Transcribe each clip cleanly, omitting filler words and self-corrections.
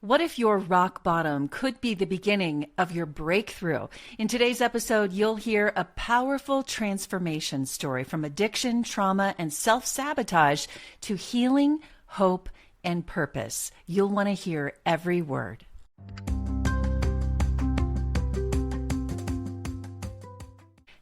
What if your rock bottom could be the beginning of your breakthrough? In today's episode, you'll hear a powerful transformation story from addiction, trauma, and self-sabotage to healing, hope, and purpose. You'll want to hear every word.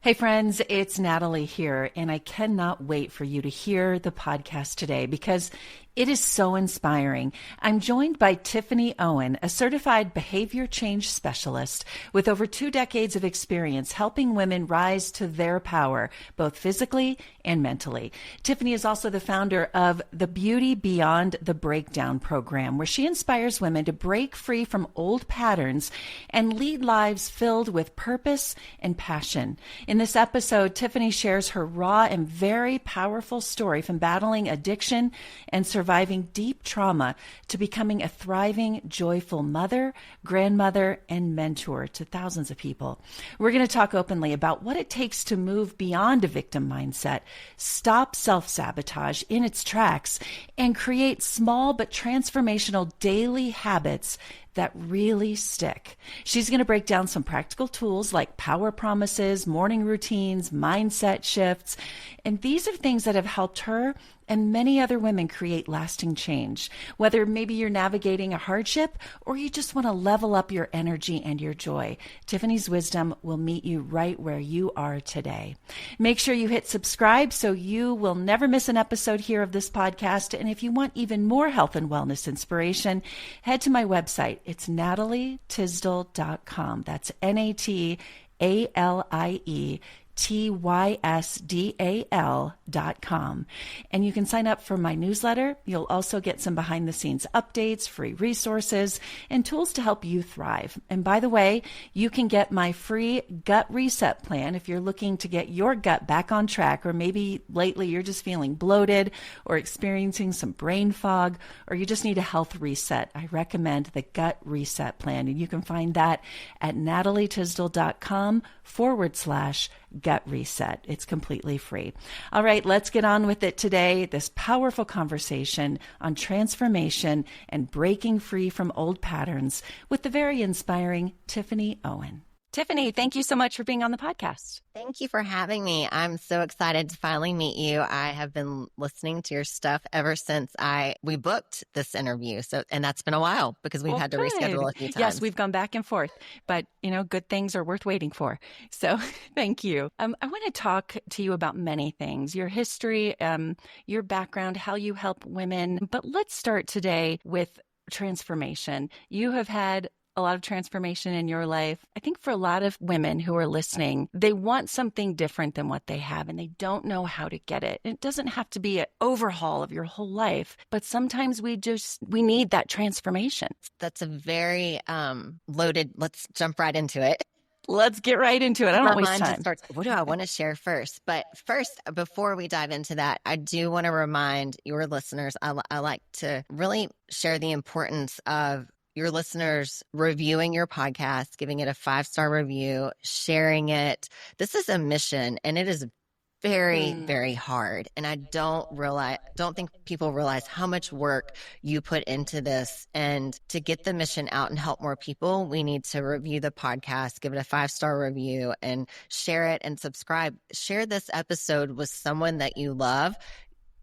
Hey friends, it's Natalie here, and I cannot wait for you to hear the podcast today because it is so inspiring. I'm joined by Tiffany Owen, a certified behavior change specialist with over 2 decades of experience helping women rise to their power, both physically and mentally. Tiffany is also the founder of the Beauty Beyond the Breakdown program, where she inspires women to break free from old patterns and lead lives filled with purpose and passion. In this episode, Tiffany shares her raw and very powerful story from battling addiction and surviving deep trauma to becoming a thriving, joyful mother, grandmother, and mentor to thousands of people. We're going to talk openly about what it takes to move beyond a victim mindset, stop self-sabotage in its tracks, and create small but transformational daily habits that really stick. She's going to break down some practical tools like power promises, morning routines, mindset shifts, and these are things that have helped her and many other women create lasting change. Whether maybe you're navigating a hardship or you just want to level up your energy and your joy, Tiffany's wisdom will meet you right where you are today. Make sure you hit subscribe so you will never miss an episode here of this podcast. And if you want even more health and wellness inspiration, head to my website. It's natalietysdal.com. That's NATALIETYSDAL.com. And you can sign up for my newsletter. You'll also get some behind the scenes updates, free resources, and tools to help you thrive. And by the way, you can get my free gut reset plan if you're looking to get your gut back on track, or maybe lately you're just feeling bloated or experiencing some brain fog, or you just need a health reset. I recommend the gut reset plan. And you can find that at natalietysdal.com/gut reset. It's completely free. All right, let's get on with it today. This powerful conversation on transformation and breaking free from old patterns with the very inspiring Tiffany Owen. Tiffany, thank you so much for being on the podcast. Thank you for having me. I'm so excited to finally meet you. I have been listening to your stuff ever since we booked this interview. And that's been a while because we've had to reschedule a few times. Yes, we've gone back and forth, but good things are worth waiting for. So thank you. I want to talk to you about many things, your history, your background, how you help women. But let's start today with transformation. You have had a lot of transformation in your life. I think for a lot of women who are listening, they want something different than what they have and they don't know how to get it. It doesn't have to be an overhaul of your whole life, but sometimes we need that transformation. That's a very loaded, let's jump right into it. Let's get right into it. I don't waste time. What do I want to share first? But first, before we dive into that, I do want to remind your listeners, I like to really share the importance of your listeners reviewing your podcast, giving it a 5-star review, sharing it. This is a mission and it is very, very hard. And I don't think people realize how much work you put into this. And to get the mission out and help more people, we need to review the podcast, give it a 5-star review, and share it and subscribe. Share this episode with someone that you love.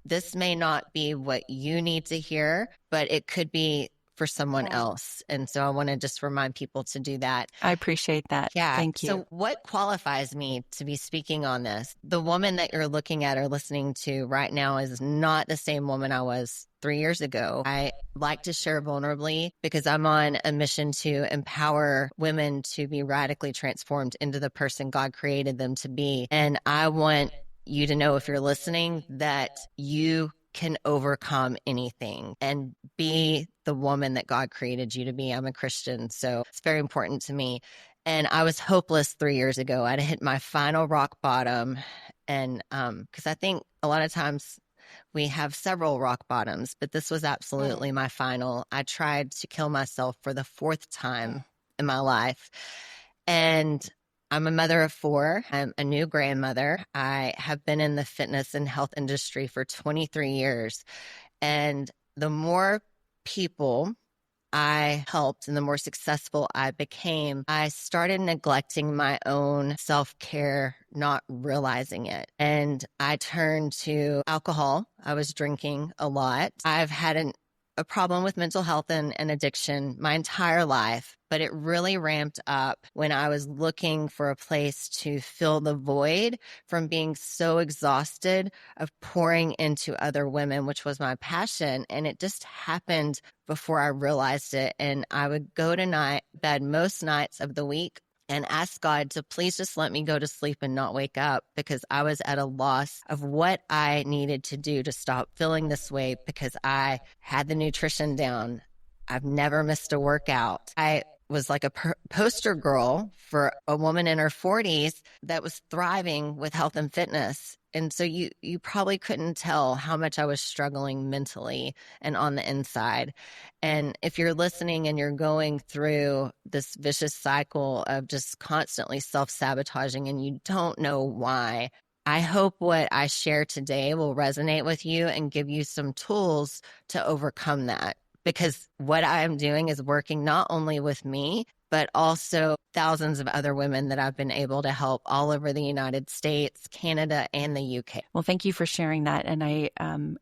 This may not be what you need to hear, but it could be for someone else. And so I want to just remind people to do that. I appreciate that. Yeah. Thank you. So what qualifies me to be speaking on this? The woman that you're looking at or listening to right now is not the same woman I was 3 years ago. I like to share vulnerably because I'm on a mission to empower women to be radically transformed into the person God created them to be. And I want you to know, if you're listening, that you can overcome anything and be the woman that God created you to be. I'm a Christian, so it's very important to me. And I was hopeless 3 years ago. I'd hit my final rock bottom. And because I think a lot of times we have several rock bottoms, but this was absolutely my final. I tried to kill myself for the 4th time in my life. And I'm a mother of 4. I'm a new grandmother. I have been in the fitness and health industry for 23 years. And the more people I helped and the more successful I became, I started neglecting my own self-care, not realizing it. And I turned to alcohol. I was drinking a lot. I've had a problem with mental health and addiction my entire life, but it really ramped up when I was looking for a place to fill the void from being so exhausted of pouring into other women, which was my passion. And it just happened before I realized it. And I would go to bed most nights of the week and ask God to please just let me go to sleep and not wake up, because I was at a loss of what I needed to do to stop feeling this way, because I had the nutrition down. I've never missed a workout. I was like a poster girl for a woman in her 40s that was thriving with health and fitness. And so you probably couldn't tell how much I was struggling mentally and on the inside. And if you're listening and you're going through this vicious cycle of just constantly self-sabotaging and you don't know why, I hope what I share today will resonate with you and give you some tools to overcome that. Because what I am doing is working not only with me, but also thousands of other women that I've been able to help all over the United States, Canada, and the UK. Well, thank you for sharing that. And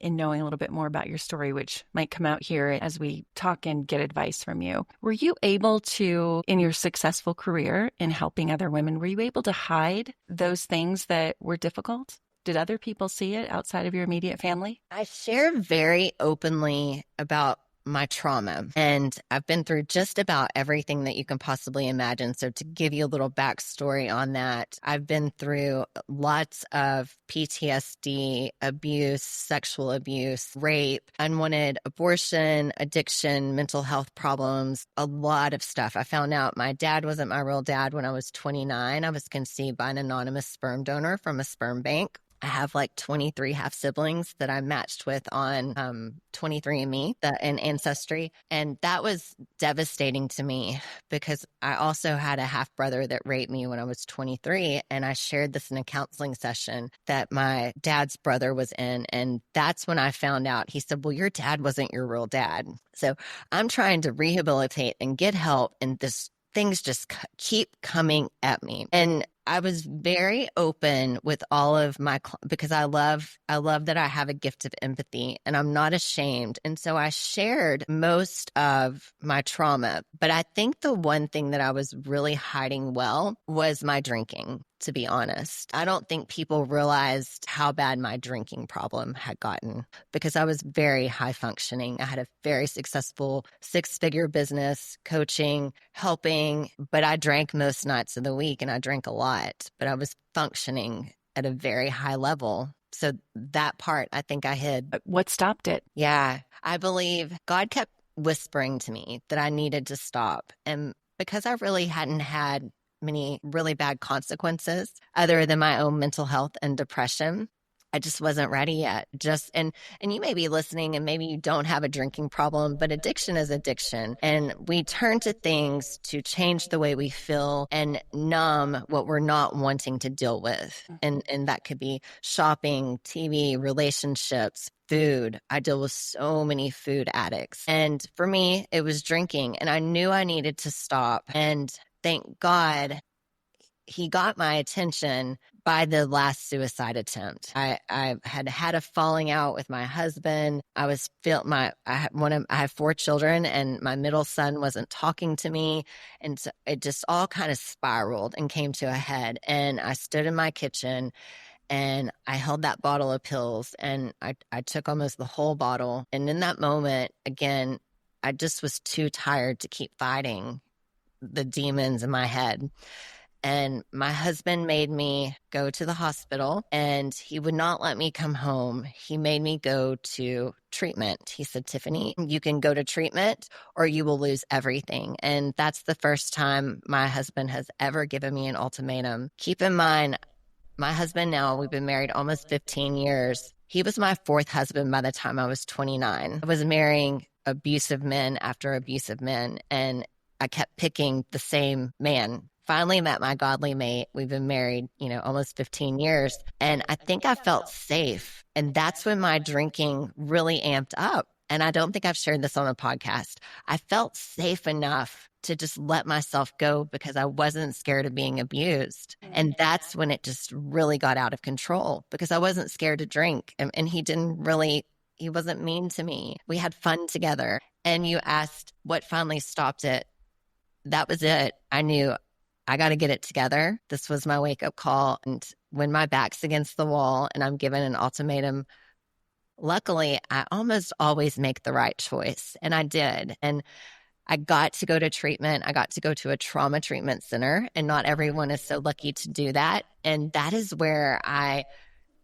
in knowing a little bit more about your story, which might come out here as we talk and get advice from you, were you able to, in your successful career in helping other women, were you able to hide those things that were difficult? Did other people see it outside of your immediate family? I share very openly about my trauma, and I've been through just about everything that you can possibly imagine. So to give you a little backstory on that, I've been through lots of PTSD, abuse, sexual abuse, rape, unwanted abortion, addiction, mental health problems, a lot of stuff. I found out my dad wasn't my real dad when I was 29. I was conceived by an anonymous sperm donor from a sperm bank. I have like 23 half siblings that I matched with on 23andMe and Ancestry. And that was devastating to me, because I also had a half brother that raped me when I was 23. And I shared this in a counseling session that my dad's brother was in. And that's when I found out. He said, well, your dad wasn't your real dad. So I'm trying to rehabilitate and get help. And things just keep coming at me. And I was very open with all of because I love that I have a gift of empathy and I'm not ashamed. And so I shared most of my trauma. But I think the one thing that I was really hiding well was my drinking, to be honest. I don't think people realized how bad my drinking problem had gotten, because I was very high functioning. I had a very successful 6-figure business, coaching, helping, but I drank most nights of the week and I drank a lot. But I was functioning at a very high level. So that part, I think I hid. What stopped it? Yeah, I believe God kept whispering to me that I needed to stop. And because I really hadn't had many really bad consequences other than my own mental health and depression, I just wasn't ready yet. And you may be listening and maybe you don't have a drinking problem, but addiction is addiction. And we turn to things to change the way we feel and numb what we're not wanting to deal with. And that could be shopping, TV, relationships, food. I deal with so many food addicts. And for me, it was drinking, and I knew I needed to stop. And thank God he got my attention by the last suicide attempt. I had a falling out with my husband. I have 4 children, and my middle son wasn't talking to me. And so it just all kind of spiraled and came to a head. And I stood in my kitchen and I held that bottle of pills, and I took almost the whole bottle. And in that moment, again, I just was too tired to keep fighting the demons in my head. And my husband made me go to the hospital, and he would not let me come home. He made me go to treatment. He said, Tiffany, you can go to treatment or you will lose everything. And that's the first time my husband has ever given me an ultimatum. Keep in mind, my husband now, we've been married almost 15 years. He was my 4th husband by the time I was 29. I was marrying abusive men after abusive men, and I kept picking the same man. Finally met my godly mate. We've been married, almost 15 years. And I think I felt safe. And that's when my drinking really amped up. And I don't think I've shared this on a podcast. I felt safe enough to just let myself go because I wasn't scared of being abused. And that's when it just really got out of control because I wasn't scared to drink. And he wasn't mean to me. We had fun together. And you asked what finally stopped it. That was it. I knew I got to get it together. This was my wake up call. And when my back's against the wall and I'm given an ultimatum, luckily, I almost always make the right choice. And I did. And I got to go to treatment. I got to go to a trauma treatment center, and not everyone is so lucky to do that. And that is where I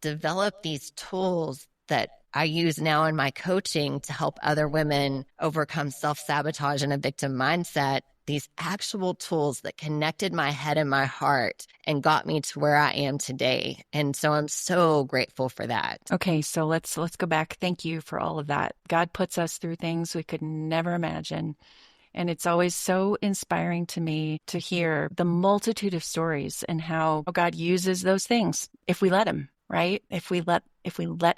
developed these tools that I use now in my coaching to help other women overcome self-sabotage and a victim mindset. These actual tools that connected my head and my heart and got me to where I am today. And so I'm so grateful for that. Okay, so let's go back. Thank you for all of that. God puts us through things we could never imagine. And it's always so inspiring to me to hear the multitude of stories and how God uses those things if we let him, right? If we let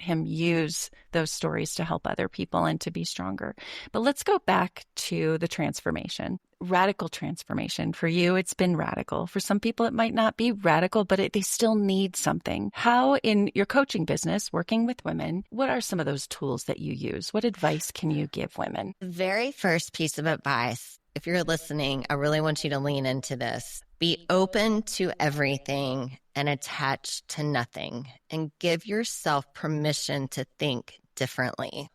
him use those stories to help other people and to be stronger. But let's go back to the transformation. Radical transformation. For you, it's been radical. For some people, it might not be radical, but they still need something. How, in your coaching business, working with women, what are some of those tools that you use? What advice can you give women? The very first piece of advice, if you're listening, I really want you to lean into this. Be open to everything and attached to nothing, and give yourself permission to think differently.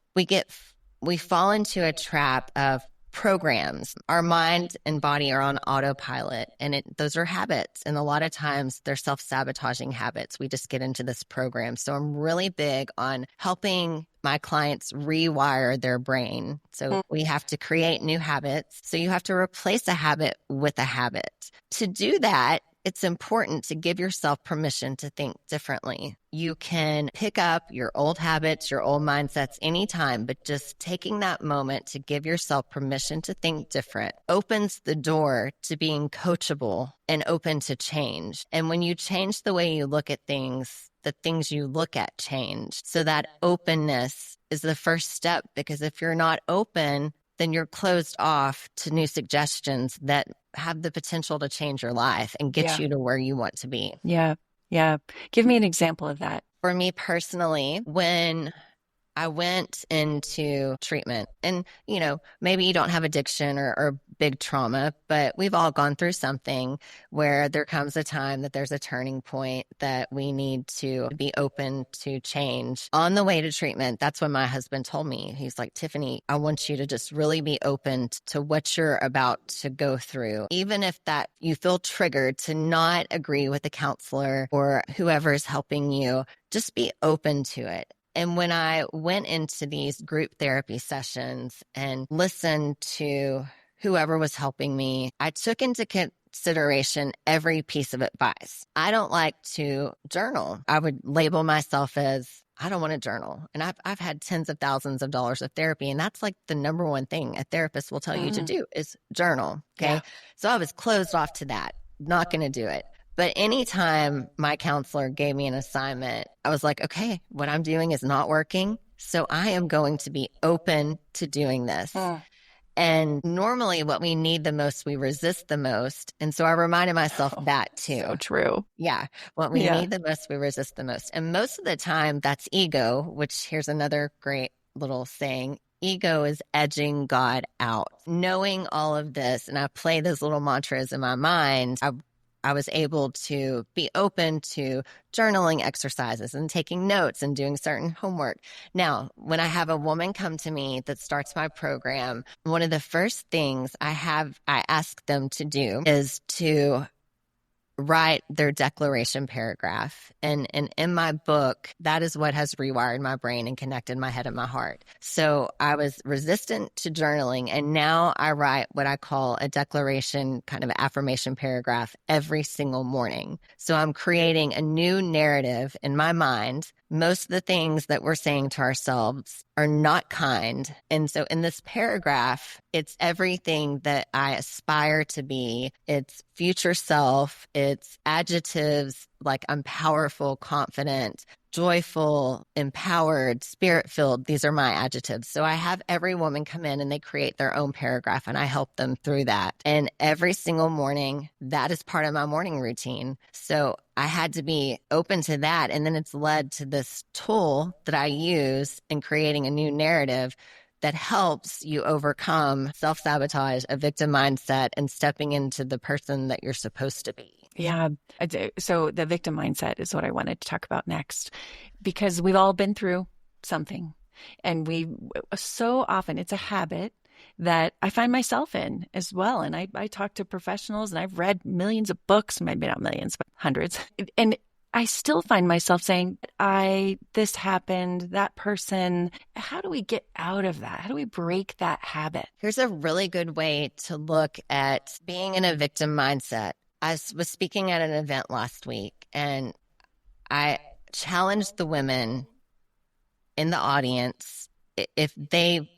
We fall into a trap of programs. Our mind and body are on autopilot, and those are habits. And a lot of times they're self-sabotaging habits. We just get into this program. So I'm really big on helping my clients rewire their brain. So we have to create new habits. So you have to replace a habit with a habit. To do that, it's important to give yourself permission to think differently. You can pick up your old habits, your old mindsets anytime, but just taking that moment to give yourself permission to think different opens the door to being coachable and open to change. And when you change the way you look at things, the things you look at change. So that openness is the first step, because if you're not open, then you're closed off to new suggestions that have the potential to change your life and get you to where you want to be. Yeah. Yeah. Give me an example of that. For me personally, when I went into treatment, and, maybe you don't have addiction or big trauma, but we've all gone through something where there comes a time that there's a turning point that we need to be open to change. On the way to treatment, that's when my husband told me, he's like, Tiffany, I want you to just really be open to what you're about to go through. Even if that you feel triggered to not agree with the counselor or whoever is helping you, just be open to it. And when I went into these group therapy sessions and listened to whoever was helping me, I took into consideration every piece of advice. I don't like to journal. I would label myself as, I don't want to journal. And I've had tens of thousands of dollars of therapy. And that's like the number one thing a therapist will tell you to do is journal. Okay. Yeah. So I was closed off to that. Not going to do it. But anytime my counselor gave me an assignment, I was like, okay, what I'm doing is not working. So I am going to be open to doing this. And normally what we need the most, we resist the most. And so I reminded myself that too. So true. Yeah. What we need the most, we resist the most. And most of the time that's ego, which here's another great little saying. Ego is edging God out. Knowing all of this, and I play those little mantras in my mind, I was able to be open to journaling exercises and taking notes and doing certain homework. Now, when I have a woman come to me that starts my program, one of the first things I ask them to do is to write their declaration paragraph. And in my book, that is what has rewired my brain and connected my head and my heart. So I was resistant to journaling, and now I write what I call a declaration, kind of affirmation paragraph every single morning. So I'm creating a new narrative in my mind. Most of the things that we're saying to ourselves are not kind. And so in this paragraph, it's everything that I aspire to be. It's future self. It's adjectives like I'm powerful, confident, joyful, empowered, spirit-filled. These are my adjectives. So I have every woman come in and they create their own paragraph and I help them through that. And every single morning, that is part of my morning routine. So I had to be open to that. And then it's led to this tool that I use in creating a new narrative that helps you overcome self-sabotage, a victim mindset, and stepping into the person that you're supposed to be. Yeah. So the victim mindset is what I wanted to talk about next, because we've all been through something, and so often it's a habit that I find myself in as well. And I talk to professionals, and I've read millions of books, maybe not millions, but hundreds. And I still find myself saying, this happened, that person. How do we get out of that? How do we break that habit? Here's a really good way to look at being in a victim mindset. I was speaking at an event last week, and I challenged the women in the audience.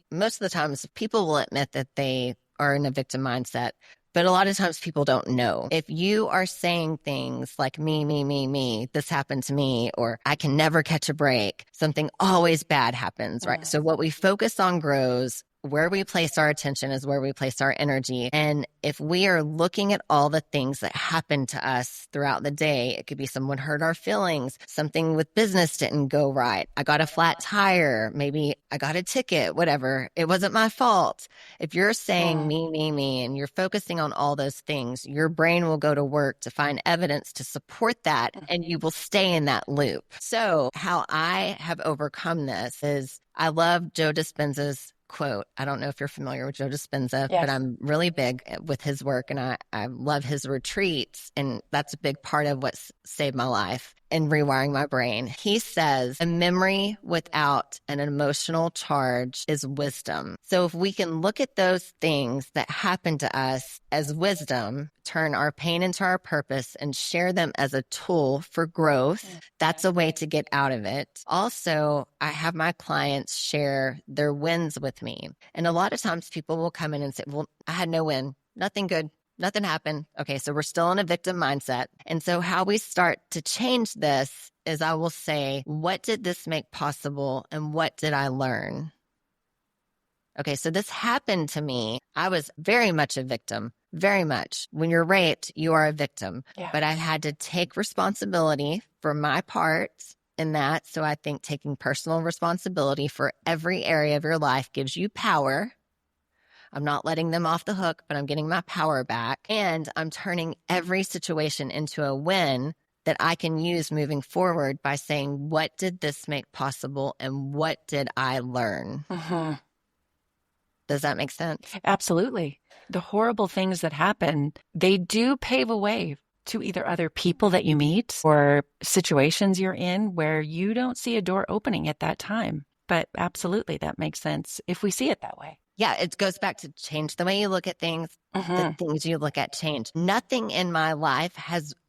Most of the times people will admit that they are in a victim mindset, but a lot of times people don't know. If you are saying things like me, this happened to me, or I can never catch a break, something always bad happens, right? So what we focus on grows. Where we place our attention is where we place our energy. And if we are looking at all the things that happen to us throughout the day, it could be someone hurt our feelings, something with business didn't go right, I got a flat tire, maybe I got a ticket, whatever, it wasn't my fault. If you're saying me, and you're focusing on all those things, your brain will go to work to find evidence to support that, and you will stay in that loop. So how I have overcome this is I love Joe Dispenza's quote. I don't know if you're familiar with Joe Dispenza, Yes. but I'm really big with his work, and I love his retreats. And that's a big part of what's saved my life and rewiring my brain. He says, a memory without an emotional charge is wisdom. So if we can look at those things that happen to us as wisdom, turn our pain into our purpose, and share them as a tool for growth, that's a way to get out of it. Also, I have my clients share their wins with me. And a lot of times people will come in and say, well, I had no win, nothing good. Nothing happened. Okay, so we're still in a victim mindset. And so how we start to change this is I will say, what did this make possible and what did I learn? Okay, so this happened to me. I was very much a victim, very much. When you're raped, you are a victim. Yeah. But I had to take responsibility for my part in that. So I think taking personal responsibility for every area of your life gives you power. I'm not letting them off the hook, but I'm getting my power back. And I'm turning every situation into a win that I can use moving forward by saying, what did this make possible and what did I learn? Does that make sense? Absolutely. The horrible things that happen, they do pave a way to either other people that you meet or situations you're in where you don't see a door opening at that time. But absolutely, that makes sense if we see it that way. Yeah, it goes back to change the way you look at things. The things you look at change. Nothing in my life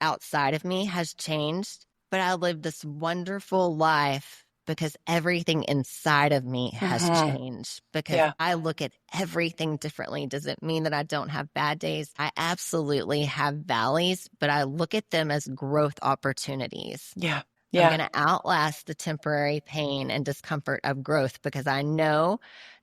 outside of me has changed, but I lived this wonderful life because everything inside of me has changed, because I look at everything differently. Does it mean that I don't have bad days? I absolutely have valleys, but I look at them as growth opportunities. Yeah. I'm going to outlast the temporary pain and discomfort of growth because I know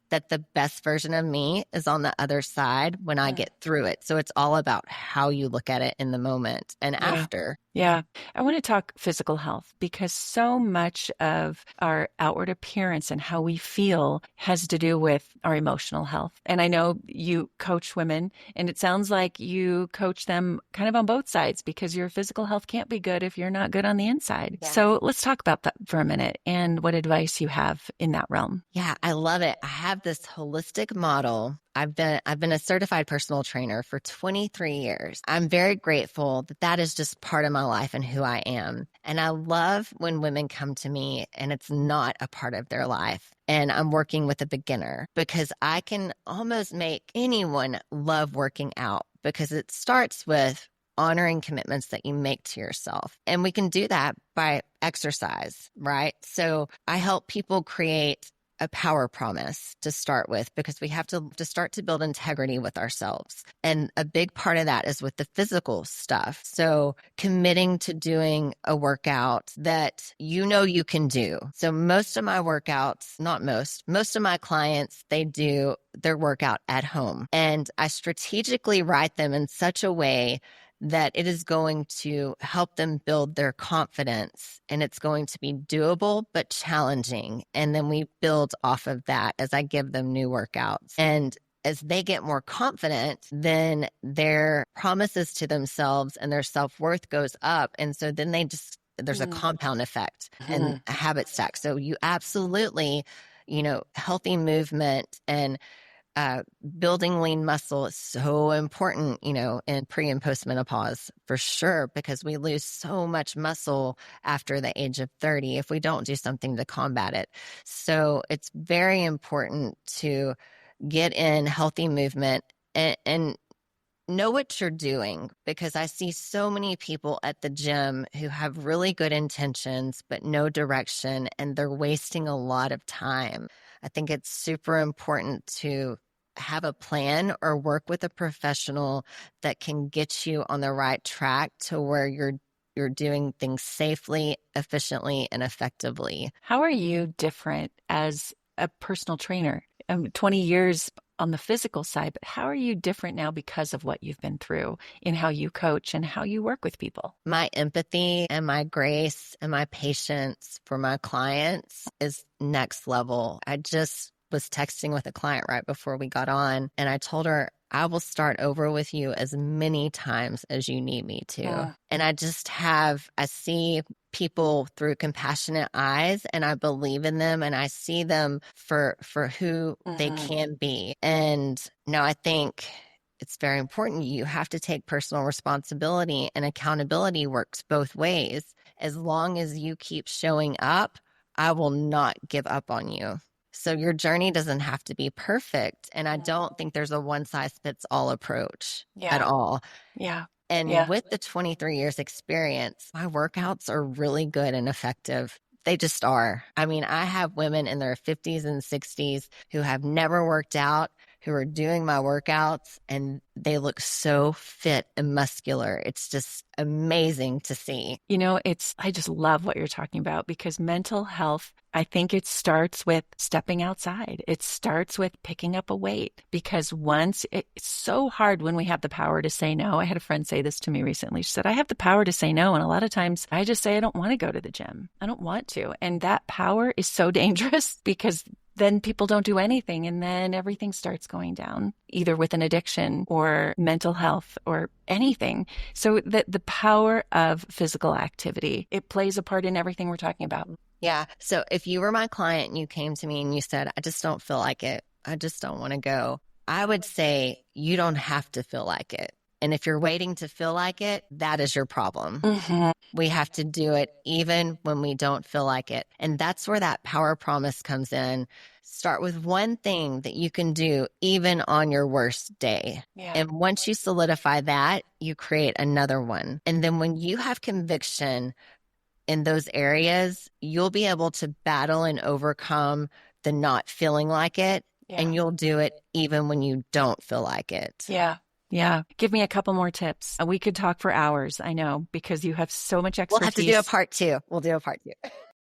that the best version of me is on the other side when I get through it. So it's all about how you look at it in the moment and after. Yeah. I want to talk physical health because so much of our outward appearance and how we feel has to do with our emotional health. And I know you coach women, and it sounds like you coach them kind of on both sides because your physical health can't be good if you're not good on the inside. Yeah. So let's talk about that for a minute and what advice you have in that realm. Yeah, I love it. I have this holistic model. I've been a certified personal trainer for 23 years. I'm very grateful that that is just part of my life and who I am. And I love when women come to me and it's not a part of their life and I'm working with a beginner, because I can almost make anyone love working out, because it starts with honoring commitments that you make to yourself. And we can do that by exercise, right? So I help people create a power promise to start with, because we have to start to build integrity with ourselves. And a big part of that is with the physical stuff. So committing to doing a workout that you can do. So most of my workouts, not most of my clients, they do their workout at home. And I strategically write them in such a way that it is going to help them build their confidence, and it's going to be doable but challenging. And then we build off of that as I give them new workouts. And as they get more confident, then their promises to themselves and their self-worth goes up. And so then there's a compound effect and a habit stack. So you absolutely, healthy movement and building lean muscle is so important, in pre and post menopause for sure, because we lose so much muscle after the age of 30 if we don't do something to combat it. So it's very important to get in healthy movement and know what you're doing, because I see so many people at the gym who have really good intentions, but no direction, and they're wasting a lot of time. I think it's super important to have a plan or work with a professional that can get you on the right track to where you're doing things safely, efficiently, and effectively. How are you different as a personal trainer? 20 years on the physical side, but how are you different now because of what you've been through in how you coach and how you work with people? My empathy and my grace and my patience for my clients is next level. I just was texting with a client right before we got on, and I told her, I will start over with you as many times as you need me to. And I see people through compassionate eyes, and I believe in them, and I see them for who they can be. And now I think it's very important. You have to take personal responsibility, and accountability works both ways. As long as you keep showing up, I will not give up on you. So your journey doesn't have to be perfect. And I don't think there's a one size fits all approach at all. Yeah. And with the 23 years experience, my workouts are really good and effective. They just are. I mean, I have women in their 50s and 60s who have never worked out, who are doing my workouts, and they look so fit and muscular. It's just amazing to see. I just love what you're talking about, because mental health, I think it starts with stepping outside. It starts with picking up a weight, because it's so hard when we have the power to say no. I had a friend say this to me recently. She said, I have the power to say no. And a lot of times I just say, I don't want to go to the gym. I don't want to. And that power is so dangerous, because then people don't do anything, and then everything starts going down, either with an addiction or mental health or anything. So the power of physical activity, it plays a part in everything we're talking about. Yeah. So if you were my client and you came to me and you said, I just don't feel like it, I just don't want to go, I would say you don't have to feel like it. And if you're waiting to feel like it, that is your problem. We have to do it even when we don't feel like it. And that's where that power promise comes in. Start with one thing that you can do even on your worst day. And once you solidify that, you create another one. And then when you have conviction in those areas, you'll be able to battle and overcome the not feeling like it. And you'll do it even when you don't feel like it. Yeah. Give me a couple more tips. We could talk for hours, I know, because you have so much expertise. We'll have to do a part two. We'll do a part two.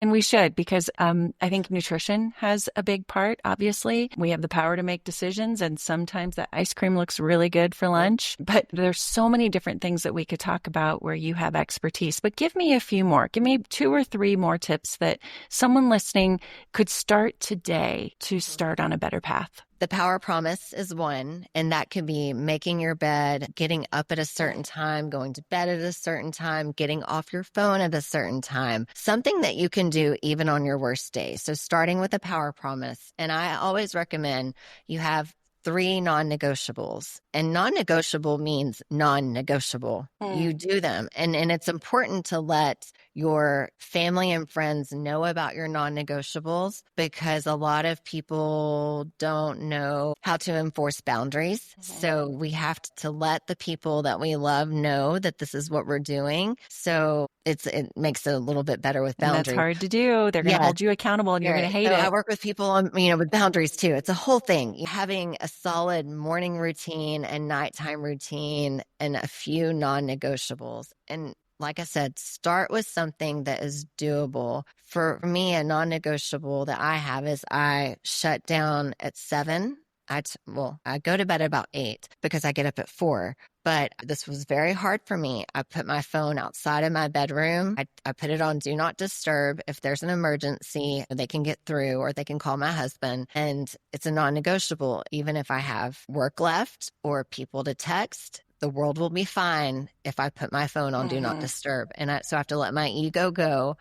And we should, because I think nutrition has a big part, obviously. We have the power to make decisions, and sometimes that ice cream looks really good for lunch. But there's so many different things that we could talk about where you have expertise. But give me a few more. Give me 2 or 3 more tips that someone listening could start today to start on a better path. The power promise is one, and that could be making your bed, getting up at a certain time, going to bed at a certain time, getting off your phone at a certain time, something that you can do even on your worst day. So starting with a power promise. And I always recommend you have 3 non-negotiables, and non-negotiable means non-negotiable. You do them. And it's important to let your family and friends know about your non-negotiables, because a lot of people don't know how to enforce boundaries. So we have to let the people that we love know that this is what we're doing. So it makes it a little bit better with And that's boundaries. hard to do. They're going to hold you accountable and you're going to hate So it. I work with people on, with boundaries too. It's a whole thing. Having a solid morning routine and nighttime routine and a few non-negotiables. And like I said, start with something that is doable. For me, a non-negotiable that I have is I shut down at 7. I go to bed about 8 because I get up at 4. But this was very hard for me. I put my phone outside of my bedroom. I put it on do not disturb. If there's an emergency, they can get through or they can call my husband. And it's a non-negotiable. Even if I have work left or people to text, the world will be fine if I put my phone on do not disturb. And so I have to let my ego go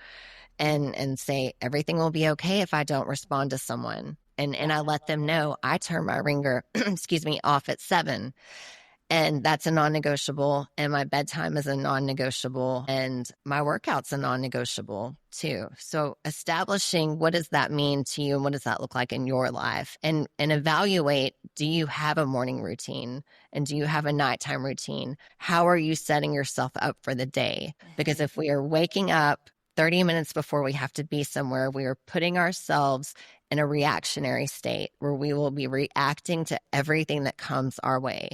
and say everything will be okay if I don't respond to someone. And I let them know I turn my ringer, off at 7. And that's a non-negotiable. And my bedtime is a non-negotiable. And my workout's a non-negotiable too. So establishing what does that mean to you and what does that look like in your life? And evaluate, do you have a morning routine? And do you have a nighttime routine? How are you setting yourself up for the day? Because if we are waking up 30 minutes before we have to be somewhere, we are putting ourselves in a reactionary state where we will be reacting to everything that comes our way.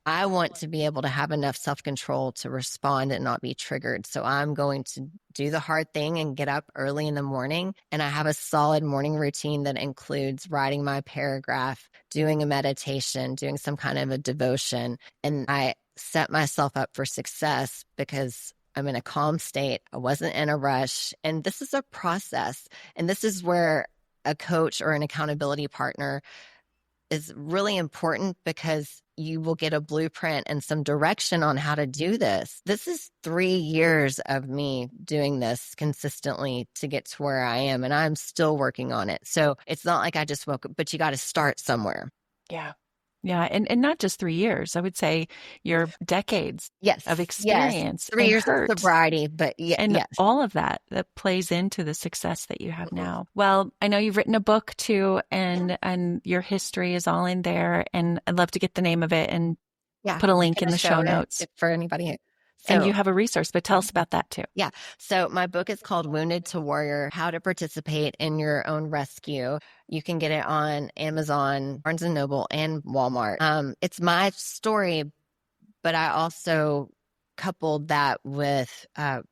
I want to be able to have enough self-control to respond and not be triggered. So I'm going to do the hard thing and get up early in the morning. And I have a solid morning routine that includes writing my paragraph, doing a meditation, doing some kind of a devotion. And I set myself up for success because I'm in a calm state. I wasn't in a rush. And this is a process. And this is where a coach or an accountability partner is really important, because you will get a blueprint and some direction on how to do this. This is 3 years of me doing this consistently to get to where I am, and I'm still working on it. So it's not like I just woke up, but you got to start somewhere. Yeah. Yeah. And not just 3 years. I would say your decades of experience. 3 years of sobriety, but all of that plays into the success that you have now. Well, I know you've written a book too, and your history is all in there. And I'd love to get the name of it and put a link in the show notes for anybody. And you have a resource, but tell us about that too. Yeah. So my book is called Wounded to Warrior: How to Participate in Your Own Rescue. You can get it on Amazon, Barnes & Noble, and Walmart. It's my story, but I also coupled that with my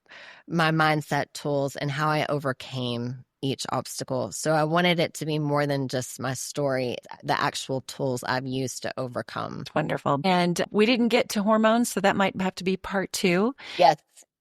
mindset tools and how I overcame each obstacle. So I wanted it to be more than just my story, the actual tools I've used to overcome. It's wonderful. And we didn't get to hormones, so that might have to be part 2. Yes.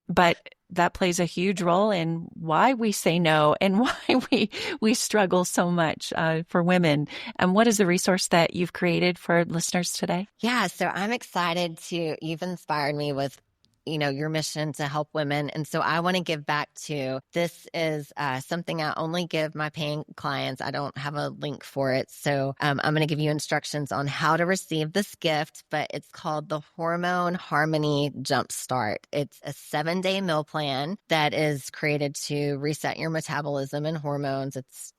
But that plays a huge role in why we say no and why we struggle so much for women. And what is the resource that you've created for listeners today? Yeah, so I'm excited you've inspired me with your mission to help women. And so I want to give back to, this is something I only give my paying clients. I don't have a link for it. So I'm going to give you instructions on how to receive this gift, but it's called the Hormone Harmony Jumpstart. It's a 7-day meal plan that is created to reset your metabolism and hormones. It's,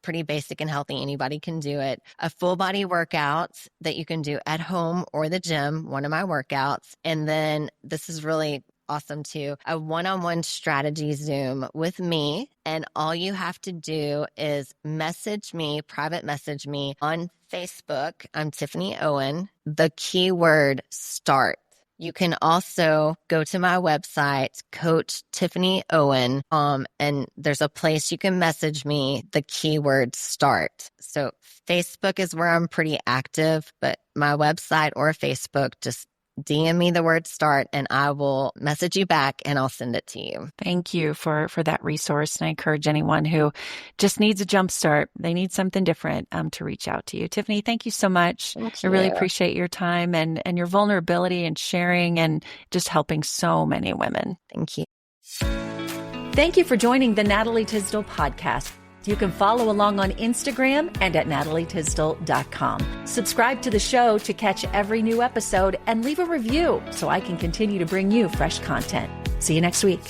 pretty basic and healthy. Anybody can do it. A full body workout that you can do at home or the gym, one of my workouts. And then this is really awesome too, a one-on-one strategy Zoom with me. And all you have to do is private message me on Facebook. I'm Tiffany Owen, the keyword START. You can also go to my website, Coach Tiffany Owen, and there's a place you can message me, the keyword START. So Facebook is where I'm pretty active, but my website or Facebook, just DM me the word START and I will message you back and I'll send it to you. Thank you for that resource. And I encourage anyone who just needs a jump start, they need something different, to reach out to you. Tiffany, thank you so much. Thank you. I really appreciate your time and your vulnerability and sharing and just helping so many women. Thank you. Thank you for joining the Natalie Tysdal podcast. You can follow along on Instagram and at natalietysdal.com. Subscribe to the show to catch every new episode and leave a review so I can continue to bring you fresh content. See you next week.